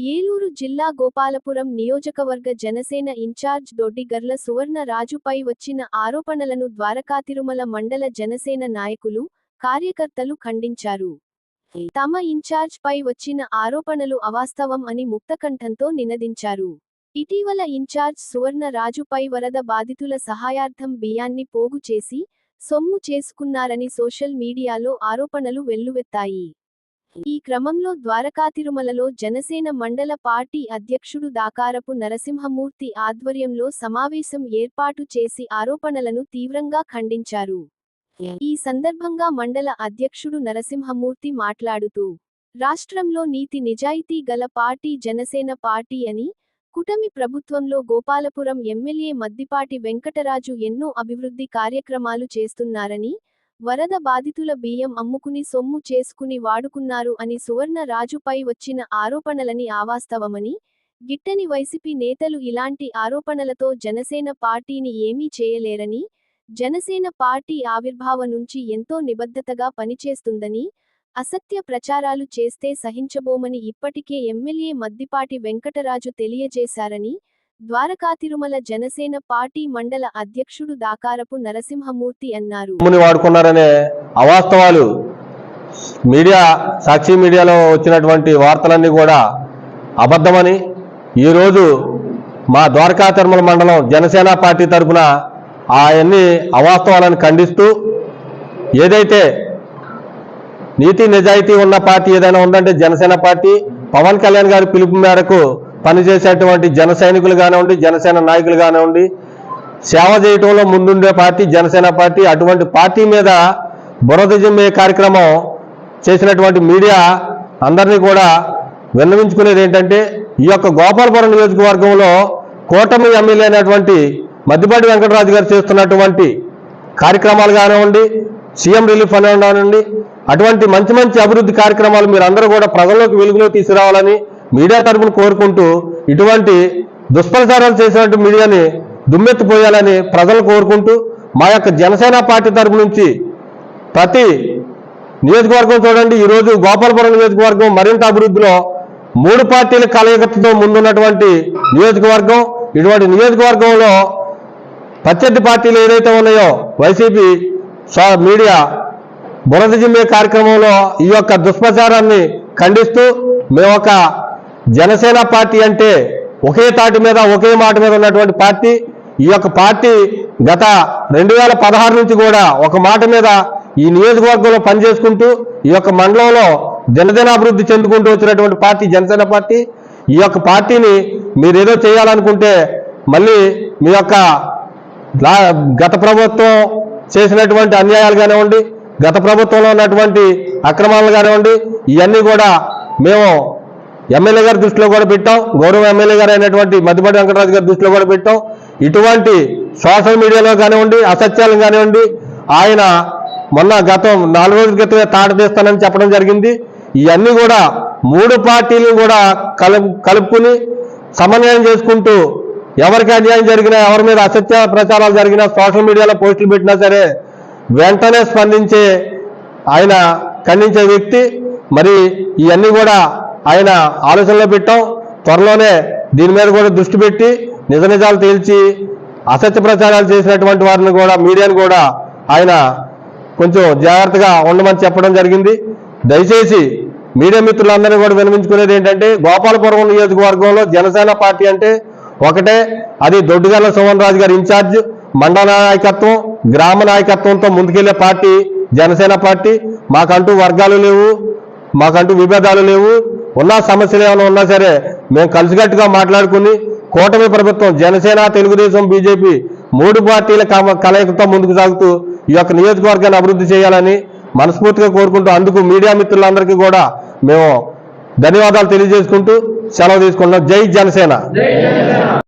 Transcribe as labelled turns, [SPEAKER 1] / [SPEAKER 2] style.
[SPEAKER 1] ఏలూరు జిల్లా గోపాలపురం నియోజకవర్గ జనసేన ఇన్ఛార్జ్ దొడ్డిగర్ల సువర్ణ రాజుపై వచ్చిన ఆరోపణలను ద్వారకాతిరుమల మండల జనసేన నాయకులు, కార్యకర్తలు ఖండించారు. తమ ఇన్ఛార్జ్ పై వచ్చిన ఆరోపణలు అవాస్తవం అని ముక్తకంఠంతో నినదించారు. ఇటీవల ఇన్ఛార్జ్ సువర్ణ రాజుపై వరద బాధితుల సహాయార్థం బియ్యాన్ని పోగు చేసి, సొమ్ము చేసుకున్నారని సోషల్ మీడియాలో ఆరోపణలు వెల్లువెత్తాయి. ఈ క్రమంలో ద్వారకాతిరుమలలో జనసేన మండల పార్టీ అధ్యక్షుడు దాకారపు నరసింహమూర్తి ఆధ్వర్యంలో సమావేశం ఏర్పాటు చేసి ఆరోపణలను తీవ్రంగా ఖండించారు. ఈ సందర్భంగా మండల అధ్యక్షుడు నరసింహమూర్తి మాట్లాడుతూ, రాష్ట్రంలో నీతి నిజాయితీ గల పార్టీ జనసేన పార్టీ అని, కూటమి ప్రభుత్వంలో గోపాలపురం ఎమ్మెల్యే మద్దిపాటి వెంకటరాజు ఎన్నో అభివృద్ధి కార్యక్రమాలు చేస్తున్నారని, వరద బాధితుల బియ్యం అమ్ముకుని సొమ్ము చేసుకుని వాడుకున్నారు అని సువర్ణ రాజుపై వచ్చిన ఆరోపణలని అవాస్తవమని, గిట్టని వైసీపీ నేతలు ఇలాంటి ఆరోపణలతో జనసేన పార్టీని ఏమీ చేయలేరని, జనసేన పార్టీ ఆవిర్భావం నుంచి ఎంతో నిబద్ధతగా పనిచేస్తుందని, అసత్య ప్రచారాలు చేస్తే సహించబోమని ఇప్పటికే ఎమ్మెల్యే మద్దిపాటి వెంకటరాజు తెలియజేశారని, ద్వారకాతిరుమల జనసేన పార్టీ మండల అధ్యక్షుడు దాకారపు నరసింహమూర్తి అన్నారు.
[SPEAKER 2] వాడుకున్నారనే అవాస్తవాలు మీడియా, సాక్షి మీడియాలో వచ్చినటువంటి వార్తలన్నీ కూడా అబద్ధమని, ఈరోజు మా ద్వారకాతిరుమల మండలం జనసేన పార్టీ తరఫున అవన్నీ అవాస్తవాలను ఖండిస్తూ, ఏదైతే నీతి నిజాయితీ ఉన్న పార్టీ ఏదైనా ఉందంటే జనసేన పార్టీ, పవన్ కళ్యాణ్ గారి పిలుపు మేరకు పనిచేసేటువంటి జన సైనికులు కానివ్వండి, జనసేన నాయకులు కానివ్వండి, సేవ చేయటంలో ముందుండే పార్టీ జనసేన పార్టీ. అటువంటి పార్టీ మీద బురద జమ్మే కార్యక్రమం చేసినటువంటి మీడియా అందరినీ కూడా విన్నవించుకునేది ఏంటంటే, ఈ యొక్క గోపాలపురం నియోజకవర్గంలో కూటమి ఎమ్మెల్యే అయినటువంటి మద్దిపాటి వెంకటరాజు గారు చేస్తున్నటువంటి కార్యక్రమాలు కానివ్వండి, సీఎం రిలీఫ్ కానివ్వండి, అటువంటి మంచి మంచి అభివృద్ధి కార్యక్రమాలు మీరు అందరూ కూడా ప్రజల్లోకి వెలుగులో తీసుకురావాలని మీడియా తరపున కోరుకుంటూ, ఇటువంటి దుష్ప్రచారాలు చేసినట్టు మీడియాని దుమ్మెత్తిపోయాలని ప్రజలు కోరుకుంటూ, మా యొక్క జనసేన పార్టీ తరపు నుంచి ప్రతి నియోజకవర్గం చూడండి, ఈరోజు గోపాలపురం నియోజకవర్గం మరింత అభివృద్ధిలో 3 పార్టీల కలయికతో ముందున్నటువంటి నియోజకవర్గం. ఇటువంటి నియోజకవర్గంలో ప్రత్యర్థి పార్టీలు ఏదైతే ఉన్నాయో వైసీపీ మీడియా బురద జిమ్మే కార్యక్రమంలో ఈ యొక్క దుష్ప్రచారాన్ని ఖండిస్తూ, మేము ఒక జనసేన పార్టీ అంటే ఒకే తాటి మీద ఒకే మాట మీద ఉన్నటువంటి పార్టీ. ఈ యొక్క పార్టీ గత 2016 నుంచి కూడా ఒక మాట మీద ఈ నియోజకవర్గంలో పనిచేసుకుంటూ, ఈ యొక్క మండలంలో దినదినాభివృద్ధి చెందుకుంటూ వచ్చినటువంటి పార్టీ జనసేన పార్టీ. ఈ యొక్క పార్టీని మీరేదో చేయాలనుకుంటే మళ్ళీ మీ యొక్క గత ప్రభుత్వం చేసినటువంటి అన్యాయాలు కానివ్వండి, గత ప్రభుత్వంలో ఉన్నటువంటి అక్రమాలు కానివ్వండి, ఇవన్నీ కూడా మేము ఎమ్మెల్యే గారి దృష్టిలో కూడా పెట్టాం, గౌరవ ఎమ్మెల్యే గారు అయినటువంటి మద్దిపాటి వెంకటరాజు గారి దృష్టిలో కూడా పెట్టాం. ఇటువంటి సోషల్ మీడియాలో కానివ్వండి, అసత్యాలు కానివ్వండి, ఆయన మొన్న గతం 4 రోజుల క్రితమే తాట తీస్తానని చెప్పడం జరిగింది. ఇవన్నీ కూడా 3 పార్టీలు కూడా కలుపుకుని సమన్వయం చేసుకుంటూ, ఎవరికి అన్యాయం జరిగినా, ఎవరి మీద అసత్య ప్రచారాలు జరిగినా, సోషల్ మీడియాలో పోస్టులు పెట్టినా సరే వెంటనే స్పందించే ఆయన ఖండించే వ్యక్తి. మరి ఇవన్నీ కూడా ఆయన ఆలోచనలో పెట్టాం. త్వరలోనే దీని మీద కూడా దృష్టి పెట్టి నిజ నిజాలు తేల్చి అసత్య ప్రచారాలు చేసినటువంటి వారిని కూడా, మీడియాను కూడా ఆయన కొంచెం జాగ్రత్తగా ఉండమని చెప్పడం జరిగింది. దయచేసి మీడియా మిత్రులందరినీ కూడా వినిపించుకునేది ఏంటంటే, గోపాలపురం నియోజకవర్గంలో జనసేన పార్టీ అంటే ఒకటే, అది దొడ్డిగర్ల సువర్ణ రాజు గారి ఇన్ఛార్జ్, మండల నాయకత్వం, గ్రామ నాయకత్వంతో ముందుకెళ్లే పార్టీ జనసేన పార్టీ. మాకంటూ వర్గాలు లేవు, మాకంటూ విభేదాలు లేవు. ఉన్న సమస్యలు ఏమైనా ఉన్నా సరే మేము కలిసికట్టుగా మాట్లాడుకుని, కూటమి ప్రభుత్వం జనసేన, తెలుగుదేశం, బీజేపీ 3 పార్టీల కలయికతో ముందుకు సాగుతూ ఈ యొక్క నియోజకవర్గాన్ని అభివృద్ధి చేయాలని మనస్ఫూర్తిగా కోరుకుంటూ, అందుకు మీడియా మిత్రులందరికీ కూడా మేము ధన్యవాదాలు తెలియజేసుకుంటూ సెలవు తీసుకుంటున్నాం. జై జనసేన.